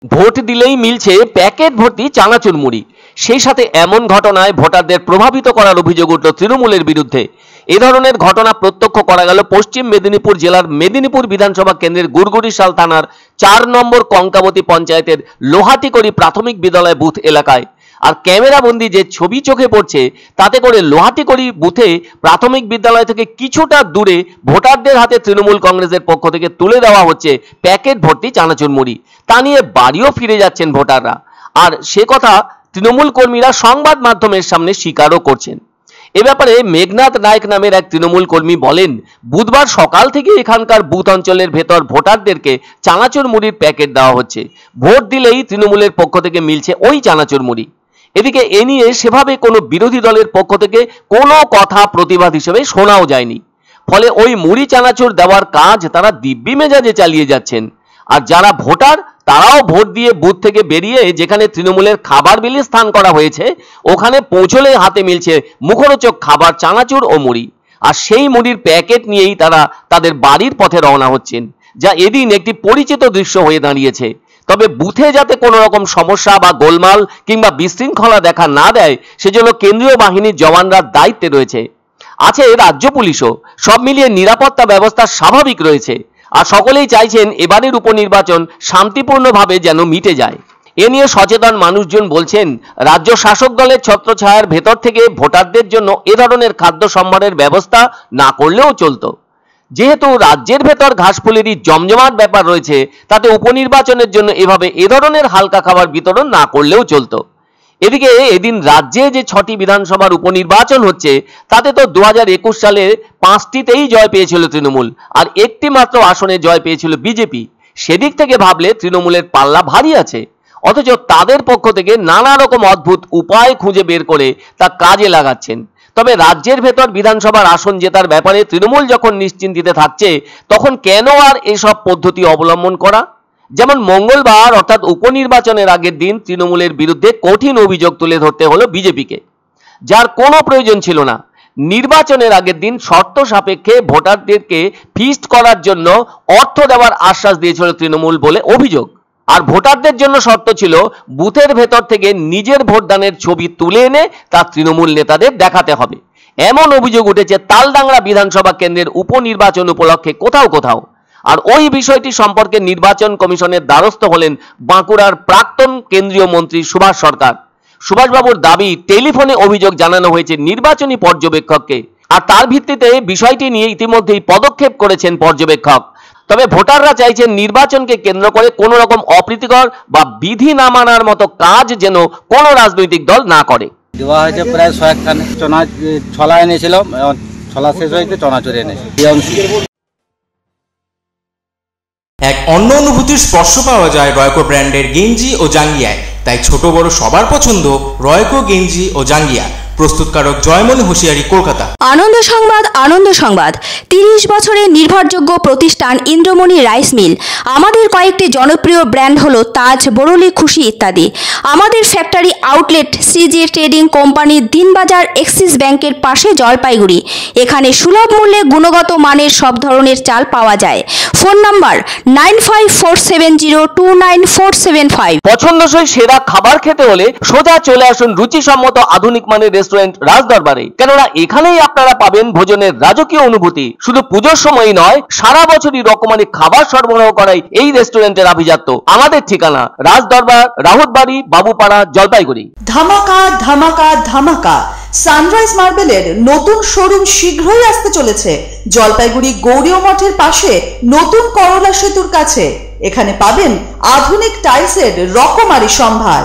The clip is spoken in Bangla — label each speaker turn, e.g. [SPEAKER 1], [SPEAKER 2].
[SPEAKER 1] ভোট দিলেই মিলছে প্যাকেট ভর্তি চানাচুর মুড়ি। সেই সাথে এমন ঘটনায় ভোটারদের প্রভাবিত করার অভিযোগ উঠল তৃণমূলের বিরুদ্ধে। এ ধরনের ঘটনা প্রত্যক্ষ করা গেল পশ্চিম মেদিনীপুর জেলার মেদিনীপুর বিধানসভা কেন্দ্রের গুড়গুড়িশাল থানার 4 নম্বর কঙ্কাবতী পঞ্চায়েতের লোহাটিকড়ি প্রাথমিক বিদ্যালয় বুথ এলাকায়। আর ক্যামেরা বন্দি যে ছবি চোখে পড়ছে তাতে করে লোহাটিকড়ি বুথে প্রাথমিক বিদ্যালয় থেকে কিছুটা দূরে ভোটারদের হাতে তৃণমূল কংগ্রেসের পক্ষ থেকে তুলে দেওয়া হচ্ছে প্যাকেট ভর্তি চানাচুর মুড়ি। তা নিয়ে বাড়িও ফিরে যাচ্ছেন ভোটাররা, আর সে কথা তৃণমূল কর্মীরা সংবাদ মাধ্যমের সামনে স্বীকারও করছেন। এ ব্যাপারে মেঘনাথ নায়ক নামের এক তৃণমূল কর্মী বলেন, বুধবার সকাল থেকে এখানকার বুথ অঞ্চলের ভেতর ভোটারদেরকে চানাচুর মুড়ির প্যাকেট দেওয়া হচ্ছে। ভোট দিলেই তৃণমূলের পক্ষ থেকে মিলছে ওই চানাচুর মুড়ি। এদিকে এ নিয়ে সেভাবে কোনো বিরোধী দলের পক্ষ থেকে কোনো কথা প্রতিবাদ হিসেবে শোনাও যায়নি। ফলে ওই মুড়ি চানাচুর দেওয়ার কাজ তারা দিব্যি মেজাজে চালিয়ে যাচ্ছেন। আর যারা ভোটার তারাও ভোট দিয়ে বুথ থেকে বেরিয়ে যেখানে তৃণমূলের খাবার বিলি স্থান করা হয়েছে ওখানে পৌঁছলে হাতে মিলছে মুখরোচক খাবার চানাচুর ও মুড়ি। আর সেই মুড়ির প্যাকেট নিয়েই তারা তাদের বাড়ির পথে রওনা হচ্ছেন, যা এদিন একটি পরিচিত দৃশ্য হয়ে দাঁড়িয়েছে। তবে বুথে যাতে কোনো রকম সমস্যা বা গোলমাল কিংবা বিশৃঙ্খলা দেখা না দেয় সেজন্য কেন্দ্রীয় বাহিনীর জওয়ানরা দায়িত্বে রয়েছে, আছে রাজ্য পুলিশও। সব মিলিয়ে নিরাপত্তা ব্যবস্থা স্বাভাবিক রয়েছে। আর সকলেই চাইছেন এবারের উপনির্বাচন শান্তিপূর্ণভাবে যেন মিটে যায়। এ নিয়ে সচেতন মানুষজন বলছেন, রাজ্য শাসক দলের ছত্রছায়ার ভেতর থেকে ভোটারদের জন্য এ ধরনের খাদ্য সম্ভারের ব্যবস্থা না করলেও চলতো। যেহেতু রাজ্যের ভেতর ঘাসফুলেরই জমজমাট ব্যাপার রয়েছে, তাতে উপনির্বাচনের জন্য এভাবে এ ধরনের হালকা খাবার বিতরণ না করলেও চলতো। এদিকে এদিন রাজ্যে যে 6টি বিধানসভার উপনির্বাচন হচ্ছে তাতে তো 2021 সালে 5টিতেই জয় পেয়েছিল তৃণমূল, আর একটি মাত্র আসনে জয় পেয়েছিল বিজেপি। সেদিক থেকে ভাবলে তৃণমূলের পাল্লা ভারী আছে। অথচ তাদের পক্ষ থেকে নানা রকম অদ্ভুত উপায় খুঁজে বের করে তা কাজে লাগাচ্ছেন। তবে রাজ্যের ভেতর বিধানসভার আসন জেতার ব্যাপারে তৃণমূল যখন নিশ্চিন্তিতে থাকছে তখন কেন আর এসব পদ্ধতি অবলম্বন করা? যেমন মঙ্গলবার অর্থাৎ উপনির্বাচনের আগের দিন তৃণমূলের বিরুদ্ধে কঠিন অভিযোগ তুলে ধরতে হলো বিজেপিকে, যার কোনো প্রয়োজন ছিল না। নির্বাচনের আগের দিন শর্ত সাপেক্ষে ভোটারদেরকে ফিস্ট করার জন্য অর্থ দেওয়ার আশ্বাস দিয়েছিল তৃণমূল বলে অভিযোগ। আর ভোটারদের জন্য শর্ত ছিল বুথের ভেতর থেকে নিজের ভোটদানের ছবি তুলে এনে তা তৃণমূল নেতাদের দেখাতে হবে। এমন অভিযোগ উঠেছে তালডাংরা বিধানসভা কেন্দ্রের উপনির্বাচন উপলক্ষে কোথাও কোথাও। আর ওই বিষয়টি সম্পর্কে নির্বাচন কমিশনের দ্বারস্থ হলেন বাঁকুড়ার প্রাক্তন কেন্দ্রীয় মন্ত্রী সুভাষ সরকার। সুভাষবাবুর দাবি, টেলিফোনে অভিযোগ জানানো হয়েছে নির্বাচনী পর্যবেক্ষককে, আর তার ভিত্তিতে বিষয়টি নিয়ে ইতিমধ্যেই পদক্ষেপ করেছেন পর্যবেক্ষক। তবে ভোটাররা চাইছেন নির্বাচনকে কেন্দ্র করে কোনো রকম অপ্রীতিকর বা বিধি না মানার মতো কাজ যেন কোনো রাজনৈতিক দল না করে।
[SPEAKER 2] দেওয়া হয়েছে প্রায় 100 খান ছলা এনেছিল, ছলা শেষ হয়েছে চনাচুর এনেছে।
[SPEAKER 3] এক অন্য অনুভূতির স্পর্শ পাওয়া যায় রয়কো ব্র্যান্ডের গেঞ্জি ও জাঙ্গিয়ায়। তাই ছোট বড় সবার পছন্দ রয়কো গেঞ্জি ও জাঙ্গিয়া। প্রস্তুতকারক জয়মনি হোশিয়ারি, কলকাতা।
[SPEAKER 4] আনন্দ সংবাদ, আনন্দ সংবাদ। 30 বছরের নির্ভরযোগ্য প্রতিষ্ঠান ইন্দ্রমণি রাইস মিল। আমাদের কয়েকটি জনপ্রিয় ব্র্যান্ড হলো তাজ, বরলি, খুশি ইত্যাদি। আমাদের factory outlet CG trading company, Dinbazar, axis ব্যাংকের পাশে, জলপাইগুড়ি। এখানে সুলভ মূল্যে গুণগত মানের সব ধরনের চাল পাওয়া যায়। Phone number 9547029475।
[SPEAKER 1] পছন্দসই সেরা খাবার খেতে হলে সোজা চলে আসুন রুচিসম্মত আধুনিক মানের রেস্টুরেন্ট রাজদরবারে। কেননা এখানেই আপনারা পাবেন ভোজনের রাজকীয় অনুভূতি। শুধু পুজোর সময় নয়, সারা বছরই রকমারি খাবার সরবরাহ করাই এই রেস্টুরেন্টের আভিজাত্য। আমাদের ঠিকানা রাজদরবার, রাহুতবাড়ি, বাবুপাড়া, জলপাইগুড়ি।
[SPEAKER 5] ধামাকা ধামাকা ধামাকা! সানরাইজ মার্বেলের নতুন শোরুম শীঘ্রই আসতে চলেছে জলপাইগুড়ি গৌরীয় মঠের পাশে নতুন করলা সেতুর কাছে। এখানে পাবেন আধুনিক টাইলসের রকমারি সম্ভার।